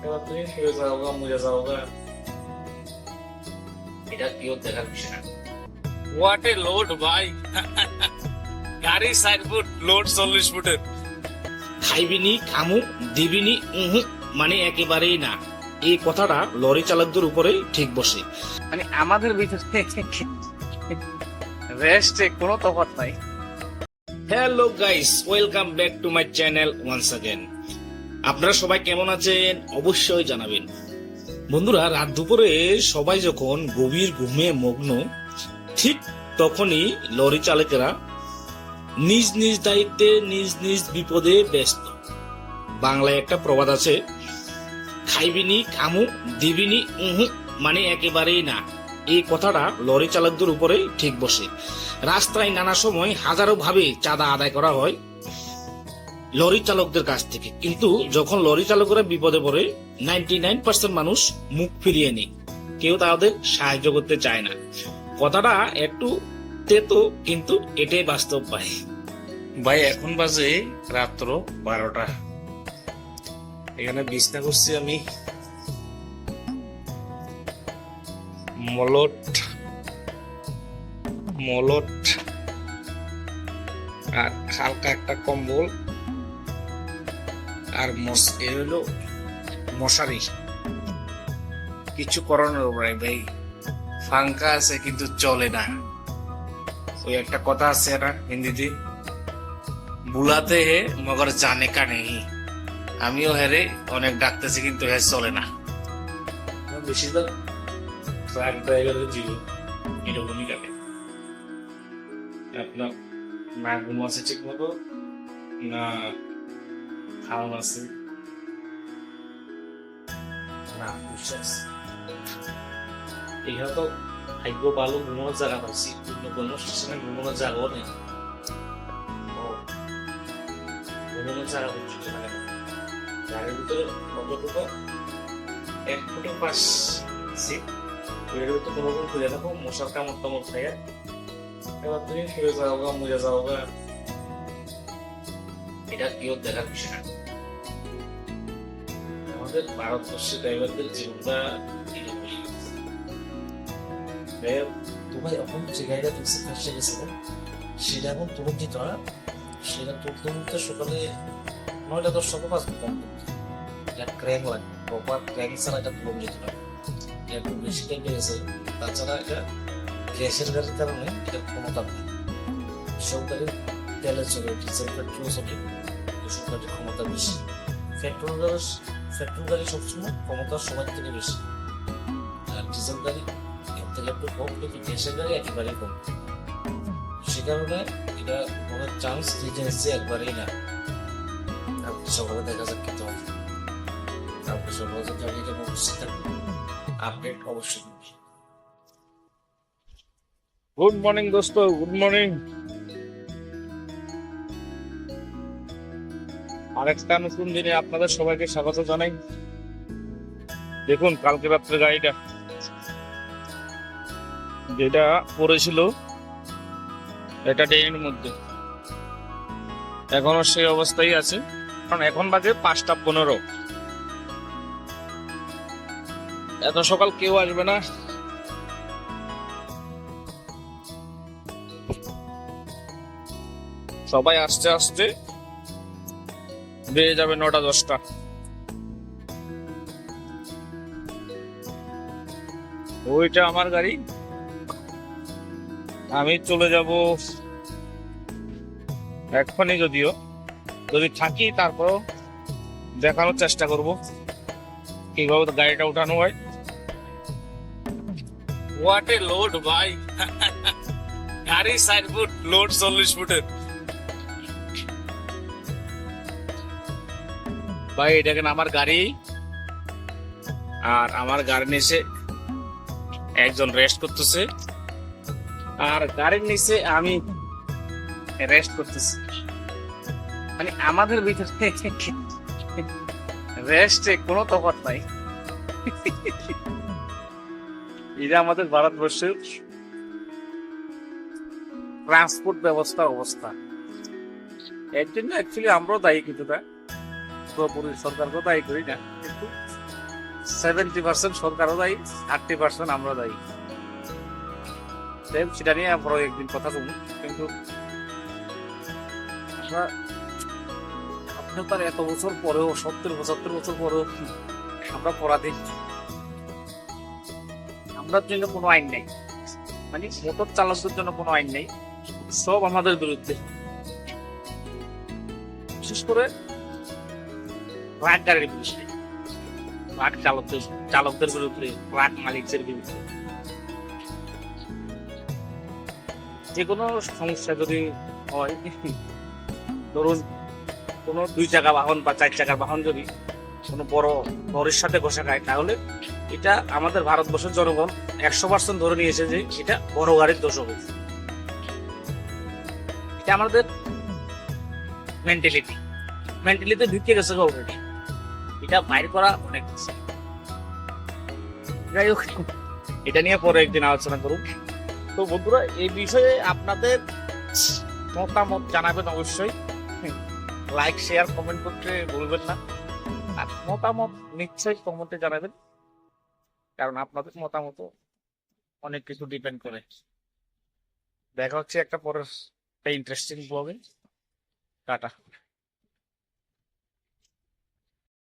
এবার তুমি শুয়ে যাও গা, মুজে যাও গা, এটা কেউ দেখার বিষয় না। হোয়াট এ লোড ভাই! গাড়ি 60 ফুট, লোড 40 ফুটের। খাইবিনি খামু, দিবিনি মানে একেবারেই না, এই কথাটা লরি চালকদের উপরে ঠিক বসে। মানে আমাদের ভিতরে রেস্টে কোনো তফাৎ নাই। Hello guys, welcome back to my channel once again. আপনারা সবাই কেমন আছেন অবশ্যই জানাবেন। বন্ধুরা, রাত দুপুরে সবাই যখন গভীর ঘুমে মগ্ন, ঠিক তখনই লরি চালকেরা নিজ নিজ দায়িত্বে নিজ নিজ বিপদে ব্যস্ত। বাংলায় একটা প্রবাদ আছে, খাইবিনি খামু, দিবিনি মানে একেবারেই না, এই কথাটা লরি চালকদের উপরে ঠিক বসে। রাস্তায় নানা সময় হাজারো ভাবে চাঁদা আদায় করা হয় লরি চালকদের কাছ থেকে, কিন্তু যখন লরি চালকরা বিপদে পড়ে 99% মানুষ মুখ ফিরিয়ে নেয়, কেউ তাদের সাহায্য করতে চায় না। কথাটা একটু তেতো, কিন্তু এটাই বাস্তব ভাই। ভাই এখন বাজে রাত্র 12টা, এখানে বিছনা করছি আমি। মলট মলট আর হালকা একটা কম্বল আর এ হলো মশারি। কিছু করণের উপরে ভাই, ফাঙ্কা আছে কিন্তু চলে না। ওই একটা কথা আছে না হিন্দিতে, বুলাতে হে মগর জানে কা নেই। আমিও হেরে অনেক ডাকতেছি কিন্তু হে চলে না। বেশিরভাগ ট্রাক ড্রাইভারের জীবন এরকমই কাটে। আপনার না ঘুম আছে ঠিক মতো, না খাওয়ান আছে, না বিশ্বাস। এখানে তো ভাগ্য ভালো ঘুমানোর জায়গা পাচ্ছি, কোনো স্টেশনে ঘুমানোর জায়গাও নেই। ঘুমানোর জায়গা হচ্ছে গাড়ির ভিতরে কতটুকু 1 ফুটে 5 সিট, ওই ভিতরে কোনো রকম খুলে রাখো, মশার কামড় টামড় খাইয়া এবার তুমি শুয়ে যাও গা, মুজে যাও গা, এটা কেউ দেখার বিষয় না। আমাদের ভারতবর্ষের ড্রাইভারদের জীবনটা তোমার এখন যে গাড়িটা তুলছে ফেসে গেছে, সেটা এখন তুলে দিত না। সেটা তুলতে তুলতে সকালে 9টা 10টা 5 ঘন্টা এটা ক্র্যাঙ্ক লাগবে, প্রপার ক্র্যাঙ্ক ছাড়া এটা তুলে দিত না। একটু বেশি টাইম লেগেছে। তাছাড়া এটা গ্যাসের গাড়ির কারণে এটার ক্ষমতা নেই। সব গাড়ি তেলে চলে, ডিজেল পেট্রোল চলে, এসব গাড়ির ক্ষমতা বেশি। পেট্রোল গাড়ি সবসময় ক্ষমতার সময় থেকে বেশি, আর ডিজেল গাড়ি এর থেকে একটু কম, কিন্তু গ্যাসের গাড়ি একেবারেই কম। সে কারণে এটা অনেক চান্স রিজেন্সি একবারেই না। আপনি সকালে দেখা যাক কিন্তু আপনি সকালে যদি আমি যেন অবশ্যই থাকবেন, আপডেট অবশ্যই। গুড মর্নিং দোস্ত, গুড মর্নিং। আরেকটা নতুন দিনে আপনাদের সবাইকে স্বাগত জানাই। দেখুন কালকে রাত্রে গাড়িটা যেটা পড়েছিল, এটা ড্রেনের মধ্যে এখনো সেই অবস্থায় আছে। কারণ এখন বাজে 5টা 15। এত সকাল কেউ আসবে না। সবাই আস্তে আস্তে বেড়ে যাবে 9টা 10টা। ওইটা আমার গাড়ি, আমি চলে যাব এক্ষুনি। যদিও যদি থাকি তারপরও দেখানোর চেষ্টা করব কিভাবে গাড়িটা উঠানো হয়। হোয়াট এ লোড ভাই! গাড়ি 60 ফুট, লোড 40 ফুটের। ভাই এটা কেন আমার গাড়ি, আর আমার গাড়ির নিচে একজন রেস্ট করতেছে, আর গাড়ির নিচে আমি রেস্ট করতেছি। মানে আমাদের ভিতরে রেস্টে কোনো তফাৎ নাই। এটা আমাদের ভারতবর্ষের ট্রান্সপোর্ট অবস্থা। এর জন্য অ্যাকচুয়ালি আমরাও দায়ী কিছুটা, পুরোপুরি সরকারকেও দায়ী করি না, কিন্তু 70% সরকারও দায়ী, 30% আমরা দায়ী। সেটা নিয়ে বড় একদিন কথা বলবো, কিন্তু আমরা স্বাধীনতার এত বছর পরেও 70-75 বছর পরেও আমরা পরাধীন। আমরা জন্য কোনো আইন নেই, মানে মোটর চালকদের জন্য কোনো আইন নেই, সব আমাদের বিরুদ্ধে। বিশেষ করে ট্রাক গাড়ির বিরুদ্ধে, ট্রাক চালকদের বিরুদ্ধে, ট্রাক মালিকদের বিরুদ্ধে। যে কোনো সমস্যা যদি হয়, ধরুন কোনো 2 চাকা বাহন বা 4 চাকার বাহন যদি কোনো বড় লরির সাথে ঘষা খায়, তাহলে এটা আমাদের ভারতবর্ষের জনগণ 100% ধরে নিয়েছে যে এটা বড় গাড়ির দোষ হবে। এটা আমাদের মেন্টালিটি ঢুকে গেছে অলরেডি, এটা বাইর করা অনেক কিছু। যাই হোক, এটা নিয়ে পরে একদিন আলোচনা করুন। তো বন্ধুরা, এই বিষয়ে আপনাদের মতামত জানাবেন অবশ্যই। লাইক, শেয়ার, কমেন্ট করতে ভুলবেন না। আর মতামত নিশ্চয়ই কমেন্টে জানাবেন, কারণ আপনাদের মতামত অনেক কিছু ডিপেন্ড করে। দেখা হচ্ছে একটা পরের ইন্টারেস্টিং ব্লগে। টাটা।